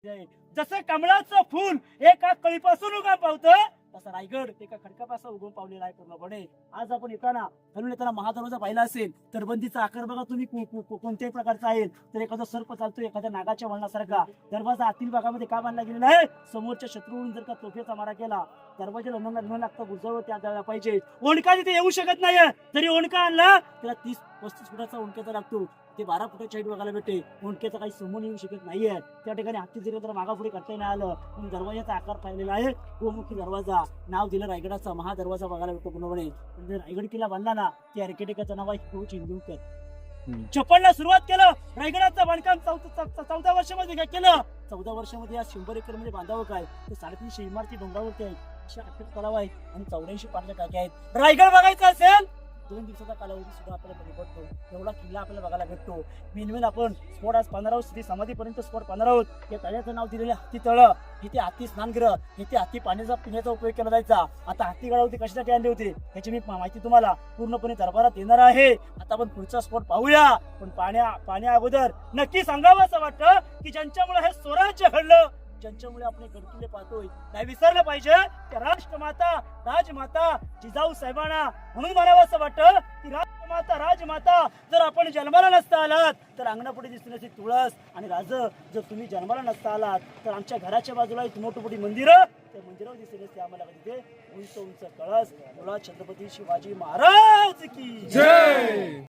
जसं कमळाचं फूल एका कळीपासून उगम पावतं तसा रायगड एका खडकापासून उगम पावलेला आहे पूर्णपणे. आज आपण येताना घरून येताना महादरवाजा पाहिला असेल तर बंदीचा आकार बघा तुम्ही कोणत्याही प्रकारचा आहे. तर एखादा सर्प चालतो एखाद्या नागाच्या वळणासारखा. दरवाजा आतील भागामध्ये का बांधला गेलेला आहे? समोरच्या शत्रूंनी जर का तोफेचा मारा केला दरवाजाला न लागता बुजावं त्या द्यायला पाहिजे. ओंडका तिथे येऊ शकत नाही. जरी ओंडका आणला त्याला 30-35 फुटाचा ओंडक्याचा लागतो. ते 12 फुटाची हाईट बघायला भेटते. ओंडक्याचा काही समोर येऊ शकत नाहीये. त्या ठिकाणी हत्ती जरी तर मागापुढे करता नाही आलं पण दरवाजाचा आकार पाहिलेला आहे गोमुखी दरवाजा. नाव दिलं रायगडाचा महादरवाजा बघायला भेटतो पूर्णपणे. म्हणजे रायगड किल्ला बांधला ना त्या आर्किटेक्टचं नाव आहे कोच इंदुरकर. 56 ला सुरुवात केलं रायगडाचं बांधकाम. 14 वर्षामध्ये केलं. 14 वर्षामध्ये या 100 एकर मध्ये बांधावं काय तर 350 इमारती डोंगरावरती आहेत. 108 तलाव आहेत आणि 84 पाण्याच्या टाक्या आहेत. रायगड बघायचा असेल 2 दिवसाचा कालावधी सुद्धा आपल्याला कमी पडतो. एवढा किल्ला आपल्याला बघायला भेटतो. मेनमेन आपण स्पॉट आज 15 आहोत. श्री समाधीपर्यंत स्पॉट 15 आहोत. या तळ्याचं नाव दिलेलं हत्ती तळं. इथे हत्ती स्नानगृह, इथे हत्ती पाण्याचा पिण्याचा उपयोग केला जायचा. आता हत्ती गडावरती कशासाठी आणली होती याची मी माहिती तुम्हाला पूर्णपणे दरबारात देणार आहे. आता आपण पुढचा स्पॉट पाहूया पण पाण्या अगोदर नक्की सांगावं असं वाटतं की ज्यांच्यामुळे हे स्वराज्य घडलं ज्यांच्यामुळे आपण गडकिल्ले पाहतोय नाही विसरलं पाहिजे त्या राष्ट्रमाता राजमाता जिजाऊ साहेबांना. म्हणून म्हणावं असं वाटतं की राष्ट्रमाता राजमाता जर आपण जन्माला नसता आलात तर अंगणापुढे दिसली नसती तुळस आणि राज. जर तुम्ही जन्माला नसता आलात तर आमच्या घराच्या बाजूला एक मोठी मंदिरं त्या मंदिरावर दिसली नसते आम्हाला. तिथे उंच उंच कळस. छत्रपती शिवाजी महाराज की जय.